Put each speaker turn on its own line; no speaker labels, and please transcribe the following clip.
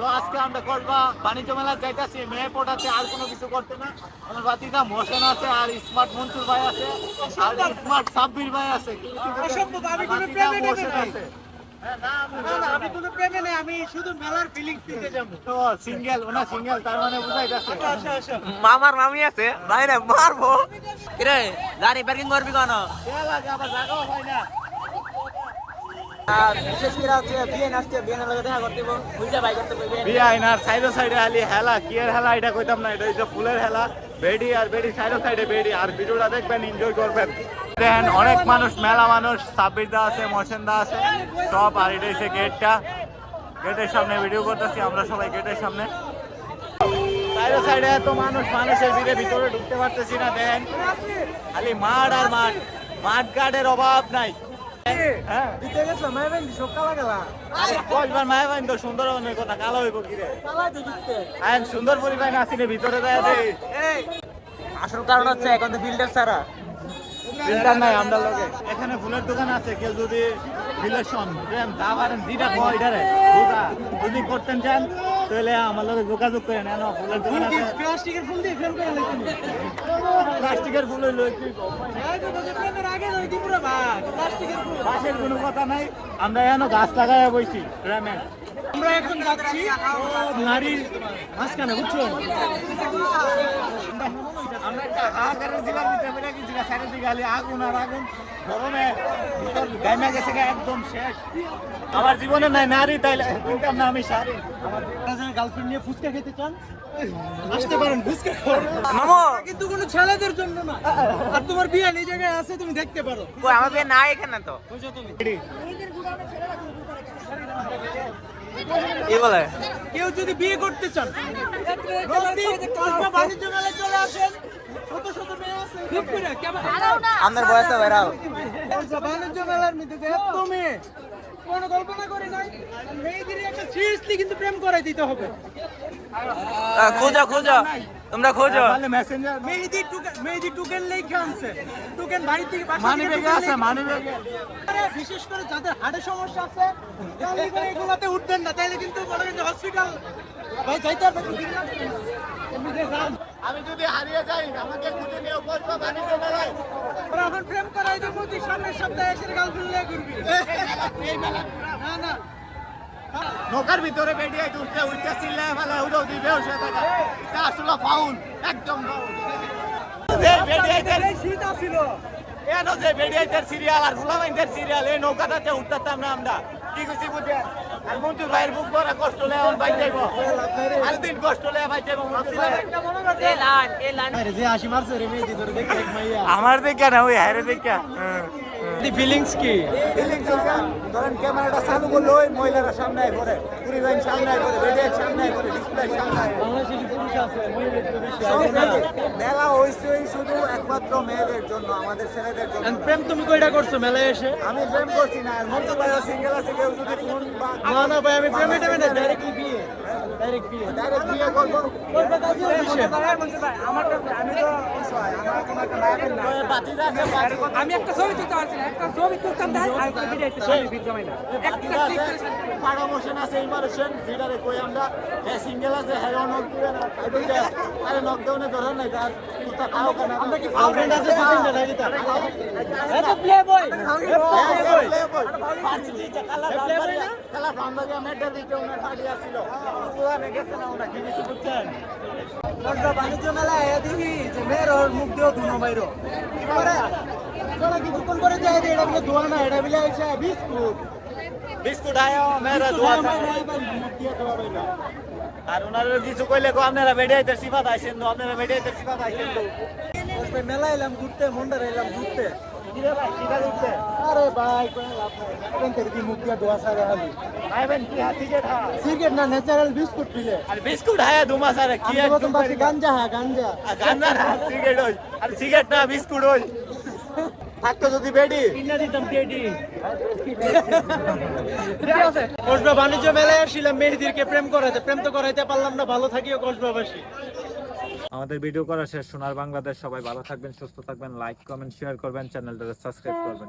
তো আজকে আমরা করবা বাণিজ্য মেলা যাইতাছি মেয়ে পড়াতে, আর কোনো কিছু করতে না। আমার বাতিদা মোশন আছে, আর স্মার্ট মনসুর ভাই আছে, আর স্মার্ট সাব্বির ভাই আছে।
আমি কোনো প্রেমে নেবে নাই। আমি কোনো প্রেমে নেই, আমি শুধু মেলার ফিলিংস নিতে যাবো।
তো সিঙ্গেল, ওনা সিঙ্গেল, তার মানে বুঝাইতাছে
মামার মামি আছে বাইরে মারবো। কিরে গাড়ি পার্কিং করবি কেন?
লাগে, আবার জায়গাও হয় না।
আর বিশেষ করে হচ্ছে বিএন আসছে, বিএনের লগে দেখা করতে বুঝা ভাই করতে কইবে।
বিআইন আর সাইডে সাইডে খালি হেলা, কি এর হেলা এটা কইতাম না, এটা হচ্ছে ফুলের হেলা। বেডি আর বেডি সাইডে সাইডে বেডি, আর ভিডিওটা দেখবেন, এনজয় করবেন। দেখেন অনেক মানুষ, মেলা মানুষ, সাব্বির দা আছে, মোশন দা আছে সব। আর এটা হচ্ছে গেটটা, গেটের সামনে ভিডিও করতেছি আমরা সবাই, গেটের সামনে। সাইডে সাইডে এত মানুষ, মানুষের ভিতরে ঢুকতে পারতেছি না। দেখেন খালি মাঠ আর মাঠ, মাঠ ঘাটের অভাব নাই। হ্যাঁ
দিতে গেছিলাম মাইবেন সব কালা গেলা।
আরে কয়বার মায়া বাইন তো সুন্দর অনেক কথা, কালো হইব কি রে?
কালাই তো দিতে।
আইন সুন্দর পরিবার আসিনি ভিতরে যায় দে।
এই
আসল কারণ হচ্ছে এখন তো ফিল্টার ছাড়া।
ফিল্টার নাই আমরা লগে। এখানে ফুলের দোকান আছে, কেউ যদি রিলেশন প্রেম যা পারেন যেটা কয় এটারে দুটা যদি করতেন চান তাহলে আমার লগে যোগাযোগ করে নেন। ফুলের দোকান আছে,
প্লাস্টিকের ফুল দিয়ে ফ্রেম করে লাগবে।
প্লাস্টিকের ফুল হইলো কি
এই তো তোকে ফ্রেমের আগে যাই দি পুরো ভাই। প্লাস্টিকের ফুল।
বাসের কোনো কথা নাই, আমরা এখনো গাছ লাগাইয়া বইছি প্রেমে।
আমরা এখন যাচ্ছি নারীর মাঝখানে, বুঝছো?
আমরা একটা হাহাকারের জেলার ভিতরে বেড়ে গেছি, চারিদিকে খালি আগুন আর আগুন, গরমে ভিতর গাইমা গেছে গা, একদম শেষ। আমার জীবনে নাই নারী, তাইলে কিনতাম না আমি শাড়ি।
গার্লফ্রেন্ড নিয়ে ফুচকা খেতে চান আসতে পারেন, ফুচকা খাওয়ার।
মামু
কিন্তু কোনো ছেলেদের জন্য না। আর তোমার বিয়ে এই জায়গায় আছে, তুমি দেখতে পারো।
কই আমার বিয়ে নাই এখানে তো।
বুঝছো তুমি?
কি বলে?
কেউ যদি বিয়ে করতে চান বাণিজ্য মেলায় চলে আসেন। শত শত মেয়ে আছে।
আমাদের বয়সে ভাইরাল।
বাণিজ্য মেলার মধ্যে যে এত মেয়ে, কোনো কল্পনা করি নাই। মেয়েদের একটা সিরিয়াসলি কিন্তু প্রেম করাই দিতে হবে।
খোঁজো খোঁজো, তোমরা খোঁজো।
তাহলে মেসেঞ্জার
মেহেদি টুকেন লেখা আনছে। টুকেন বাড়ি থেকে বাসা
মানি
থেকে
ব্যাগে
টুকেন
আছে,
লেখা।
মানি ব্যাগে।
আরে বিশেষ করে যাদের হার্টের সমস্যা আছে তাহলে করে এগুলাতে উঠবেন না, তাইলে কিন্তু মনে করেন হসপিটাল ভাই যাইতে হবে।
আমি যদি হারিয়ে যাই আমাকে খুঁজে নিয়ে বলবো বাণিজ্য মেলায়।
ওরা এখন প্রেম করাই দেবো, তুই সামনের সপ্তাহে এসে গার্লফ্রেন্ড নিয়ে ঘুরবি। না না
নৌকার ভিতরে বেরিয়ে উঠতে উঠতে চিল্লায় ফেলে উড়েও দিবে ওষে থাকা, এটা আসলে ফাউল, একদম ফাউল। যে বেরিয়েদের
শীত আসিল।
এন যে বেরিয়েদের সিরিয়াল আর ফুলামাইনদের সিরিয়াল, এই নৌকাটাতে উঠতাম না আমরা। কি খুশি বুঝে আর মন্টু ভাইয়ের বুক ভরা কষ্ট লে এখন বাইক যাইব, আর দিন কষ্ট লে বাইক যাইব।
আরে যে হাসি মারছে রে মেয়েদি তোরে দেখে এক মাইয়া।
আমার দেখা না, ওই হারে দেখা।
ফিলিংস কি?
ধরেন ক্যামেরাটা চালু করলে ওই মহিলারা সামনে পড়ে, পরিবার সামনে পড়ে, বেডের সামনে পড়ে, ডিসপ্লে সামনে।
বাংলাদেশে কি পুরুষ আছে? মহিলা তো বেশি আছে না।
মেলা হইছে শুধু একমাত্র মেয়েদের জন্য, আমাদের ছেলেদের জন্য।
And প্রেম তুমি কয়টা করছো মেলায় এসে?
আমি প্রেম করছি না, মন্টু ভাই সিঙ্গেল আছে, কেউ যদি ফোন বা
না না ভাই, আমি প্রেমে টেমে না, ডাইরেক্টলি বিয়ে। ডাইরেক্ট বিয়ে।
ডাইরেক্ট বিয়ে করবো।
করবে কাজে অফিসে।
বাতিদা আছে,
আমি একটা ছবি তুলতে পারছি না, একটা ছবি তুলতাম তাই আর একটা ভিডিও একটা ছবি ভিডিও জমাই না
বাতিদা আছে, পারমোশন আছে, ইমারেশন ভিডারে কই আমরা হে সিঙ্গেল আছে, হে নক দিবে না, এদিকে আরে নক দেওনে ধরে নাই, তার তুই খাও কেন? আমরা কি
ফ্রেন্ড আছে দুইটা নাকি তা?
এটা প্লে বয়
বাণিজ্য মেলায় দেখি যে মেয়ের ওর মুখ দিয়েও ধুনো বাইরো। কি করে? ওরা কিছুক্ষণ করে যায় যে এটা বলে ধোয়া না, এটা বলে হচ্ছে বিস্কুট।
বিস্কুট আয়ো মেরা দোয়া
মুখ দিয়ে ধোয়া বাইরো।
আর ওনারা কিছু কইলে কো আপনারা বেড়াইতে সিফাত আইছেন তো, আপনারা বেড়াইতে সিফাত আইছেন তো।
মেলা এলাম ঘুরতে, মন্ডার এলাম ঘুরতে।
কিরে ভাই কিটা দিতে
আরে ভাই কোন লাভ নাই, এখন থেকে কি মুখ দিয়ে ধোয়া সারা হালি।
ভাইবেন কি হাতি কে খা
সিগারেট না, ন্যাচারাল বিস্কুট পিলে।
আর বিস্কুট হায়া দুমা সারে কি
আমি প্রথম পাশে গাঞ্জা হ্যাঁ গাঞ্জা।
গাঞ্জা না সিগারেট হই, আর সিগারেট না বিস্কুট হই। থাকতো যদি বেডি
কিনা দিতাম টেডি। কসবা বাণিজ্য মেলায় আসছিলাম মেহেদিরকে প্রেম করাইতে, প্রেম তো করাইতে পারলাম না। ভালো থাকিও কসবাবাসী।
আমাদের ভিডিও করা শেষ। সোনার বাংলাদেশ, সবাই ভালো থাকবেন, সুস্থ থাকবেন, লাইক কমেন্ট শেয়ার করবেন, চ্যানেলটা সাবস্ক্রাইব করবেন।